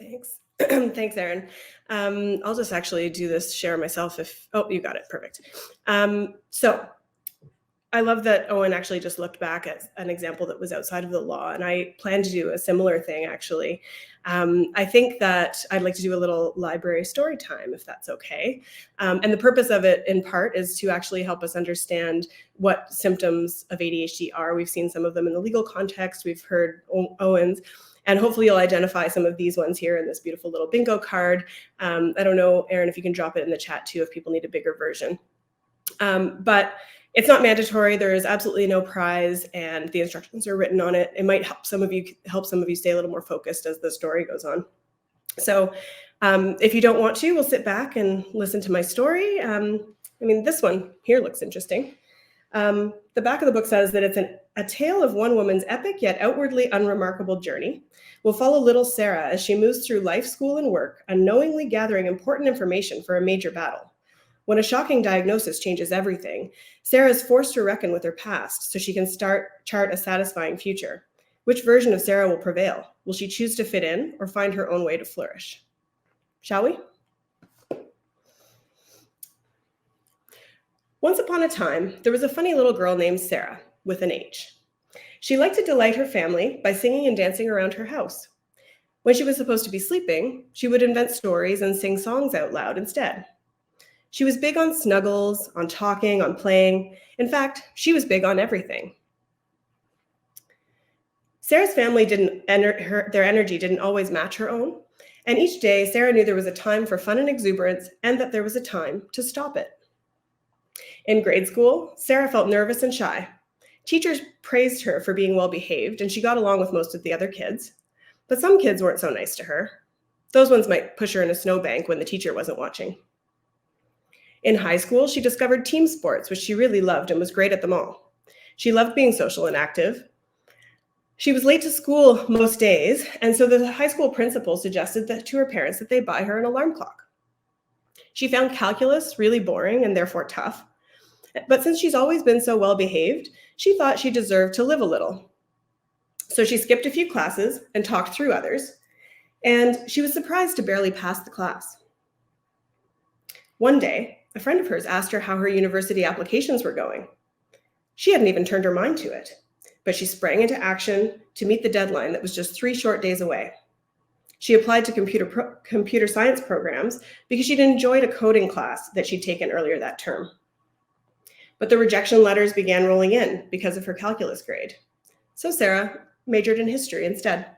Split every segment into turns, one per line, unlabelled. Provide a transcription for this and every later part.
Thanks. Thanks, Erin. I'll just actually do this share myself oh, you got it. Perfect. So I love that Owen actually just looked back at an example that was outside of the law, and I plan to do a similar thing, actually. I think that I'd like to do a little library story time, if that's okay. And the purpose of it, in part, is to actually help us understand what symptoms of ADHD are. We've seen some of them in the legal context. We've heard Owen's. And hopefully you'll identify some of these ones here in this beautiful little bingo card. I don't know, Erin, if you can drop it in the chat too, if people need a bigger version. But it's not mandatory. There is absolutely no prize, and the instructions are written on it. It might help some of you stay a little more focused as the story goes on. So if you don't want to, we'll sit back and listen to my story. This one here looks interesting. The back of the book says that it's a tale of one woman's epic yet outwardly unremarkable journey. We'll follow little Sarah as she moves through life, school, and work, unknowingly gathering important information for a major battle. When a shocking diagnosis changes everything, Sarah is forced to reckon with her past so she can chart a satisfying future. Which version of Sarah will prevail? Will she choose to fit in or find her own way to flourish? Shall we? Once upon a time, there was a funny little girl named Sarah, with an H. She liked to delight her family by singing and dancing around her house. When she was supposed to be sleeping, she would invent stories and sing songs out loud instead. She was big on snuggles, on talking, on playing. In fact, she was big on everything. Sarah's family their energy didn't always match her own, and each day Sarah knew there was a time for fun and exuberance and that there was a time to stop it. In grade school, Sarah felt nervous and shy. Teachers praised her for being well-behaved, and she got along with most of the other kids. But some kids weren't so nice to her. Those ones might push her in a snowbank when the teacher wasn't watching. In high school, she discovered team sports, which she really loved and was great at them all. She loved being social and active. She was late to school most days, and so the high school principal suggested to her parents that they buy her an alarm clock. She found calculus really boring and therefore tough. But since she's always been so well-behaved, she thought she deserved to live a little. So she skipped a few classes and talked through others, and she was surprised to barely pass the class. One day, a friend of hers asked her how her university applications were going. She hadn't even turned her mind to it, but she sprang into action to meet the deadline that was just 3 short days away. She applied to computer science programs because she'd enjoyed a coding class that she'd taken earlier that term. But the rejection letters began rolling in because of her calculus grade. So Sarah majored in history instead.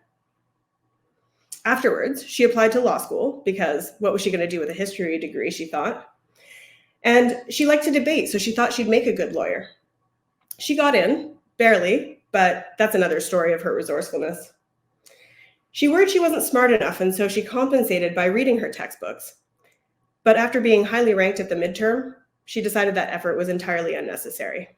Afterwards, she applied to law school because what was she going to do with a history degree, she thought. And she liked to debate, so she thought she'd make a good lawyer. She got in, barely, but that's another story of her resourcefulness. She worried she wasn't smart enough, and so she compensated by reading her textbooks. But after being highly ranked at the midterm, she decided that effort was entirely unnecessary.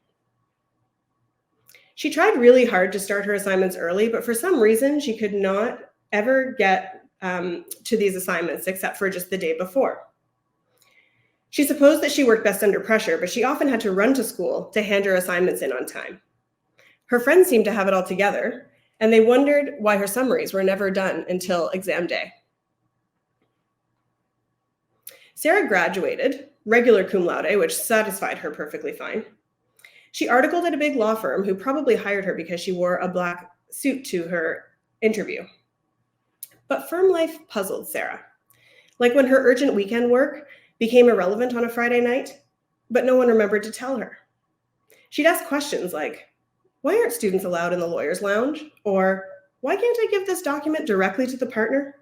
She tried really hard to start her assignments early, but for some reason, she could not ever get to these assignments except for just the day before. She supposed that she worked best under pressure, but she often had to run to school to hand her assignments in on time. Her friends seemed to have it all together, and they wondered why her summaries were never done until exam day. Sarah graduated, regular cum laude, which satisfied her perfectly fine. She articled at a big law firm who probably hired her because she wore a black suit to her interview. But firm life puzzled Sarah. Like when her urgent weekend work became irrelevant on a Friday night, but no one remembered to tell her. She'd ask questions like, why aren't students allowed in the lawyer's lounge? Or why can't I give this document directly to the partner?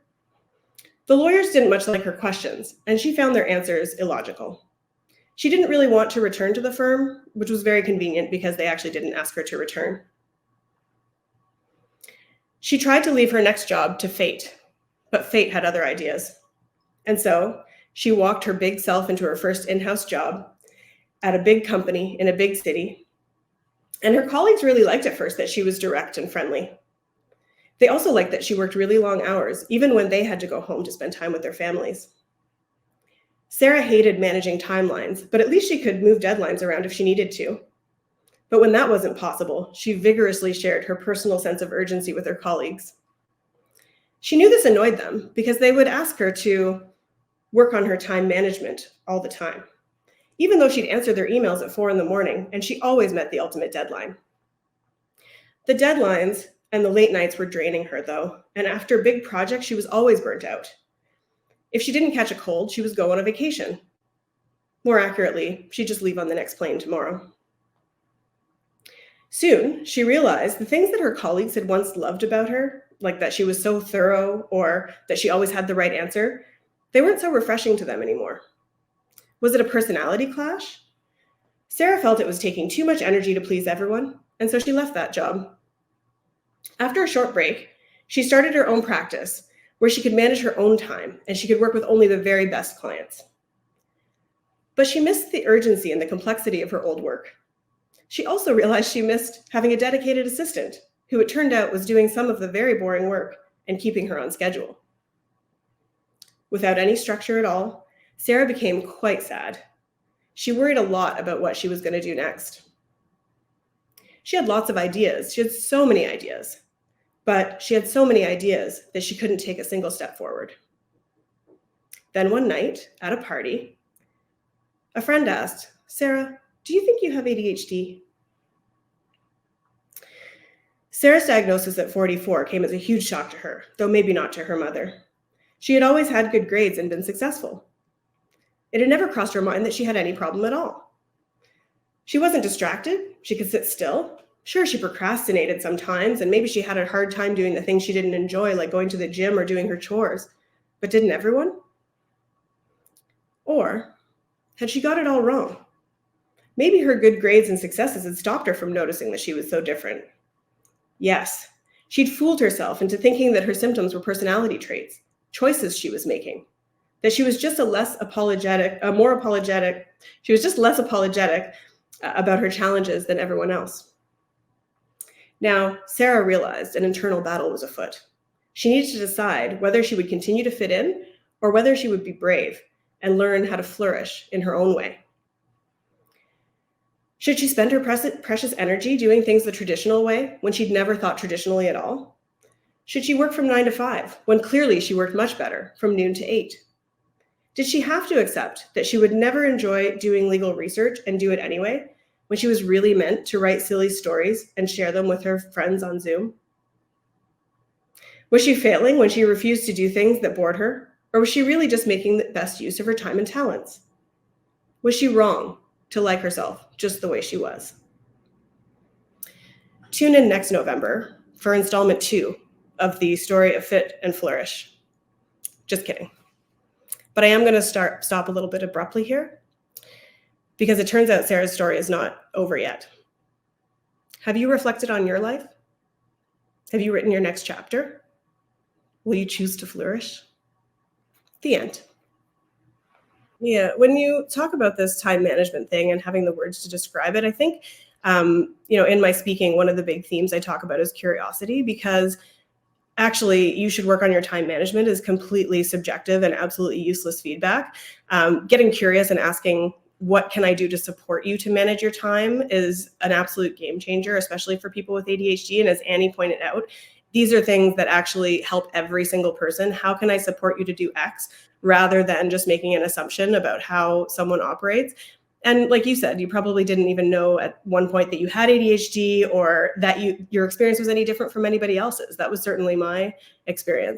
The lawyers didn't much like her questions, and she found their answers illogical. She didn't really want to return to the firm, which was very convenient because they actually didn't ask her to return. She tried to leave her next job to fate, but fate had other ideas. And so she walked her big self into her first in-house job at a big company in a big city. And her colleagues really liked at first that she was direct and friendly. They also liked that she worked really long hours, even when they had to go home to spend time with their families. Sarah hated managing timelines, but at least she could move deadlines around if she needed to. But when that wasn't possible, she vigorously shared her personal sense of urgency with her colleagues. She knew this annoyed them because they would ask her to work on her time management all the time, even though she'd answer their emails at 4 in the morning, and she always met the ultimate deadline. The deadlines and the late nights were draining her, though, and after big projects, she was always burnt out. If she didn't catch a cold, she was go on a vacation. More accurately, she'd just leave on the next plane tomorrow. Soon, she realized the things that her colleagues had once loved about her, like that she was so thorough or that she always had the right answer, they weren't so refreshing to them anymore. Was it a personality clash? Sarah felt it was taking too much energy to please everyone, and so she left that job. After a short break, she started her own practice where she could manage her own time and she could work with only the very best clients. But she missed the urgency and the complexity of her old work. She also realized she missed having a dedicated assistant who it turned out was doing some of the very boring work and keeping her on schedule. Without any structure at all, Sarah became quite sad. She worried a lot about what she was going to do next. She had lots of ideas. She had so many ideas. But she had so many ideas that she couldn't take a single step forward. Then one night, at a party, a friend asked, "Sarah, do you think you have ADHD?" Sarah's diagnosis at 44 came as a huge shock to her, though maybe not to her mother. She had always had good grades and been successful. It had never crossed her mind that she had any problem at all. She wasn't distracted. She could sit still. Sure, she procrastinated sometimes, and maybe she had a hard time doing the things she didn't enjoy, like going to the gym or doing her chores. But didn't everyone? Or had she got it all wrong? Maybe her good grades and successes had stopped her from noticing that she was so different. Yes, she'd fooled herself into thinking that her symptoms were personality traits, choices she was making, that she was just less apologetic about her challenges than everyone else. Now, Sarah realized an internal battle was afoot. She needed to decide whether she would continue to fit in or whether she would be brave and learn how to flourish in her own way. Should she spend her precious energy doing things the traditional way when she'd never thought traditionally at all? Should she work from 9 to 5 when clearly she worked much better from noon to 8? Did she have to accept that she would never enjoy doing legal research and do it anyway, when she was really meant to write silly stories and share them with her friends on Zoom? Was she failing when she refused to do things that bored her, or was she really just making the best use of her time and talents? Was she wrong to like herself just the way she was? Tune in next November for installment 2 of the story of Fit and Flourish. Just kidding. But I am going to stop a little bit abruptly here, because it turns out Sarah's story is not over yet. Have you reflected on your life? Have you written your next chapter? Will you choose to flourish? The end. Yeah, when you talk about this time management thing and having the words to describe it, I think, in my speaking, one of the big themes I talk about is curiosity, because actually you should work on your time management is completely subjective and absolutely useless feedback. Getting curious and asking, what can I do to support you to manage your time, is an absolute game changer, especially for people with ADHD. And as Annie pointed out, these are things that actually help every single person. How can I support you to do X, rather than just making an assumption about how someone operates? And like you said, you probably didn't even know at one point that you had ADHD or that your experience was any different from anybody else's. That was certainly my experience.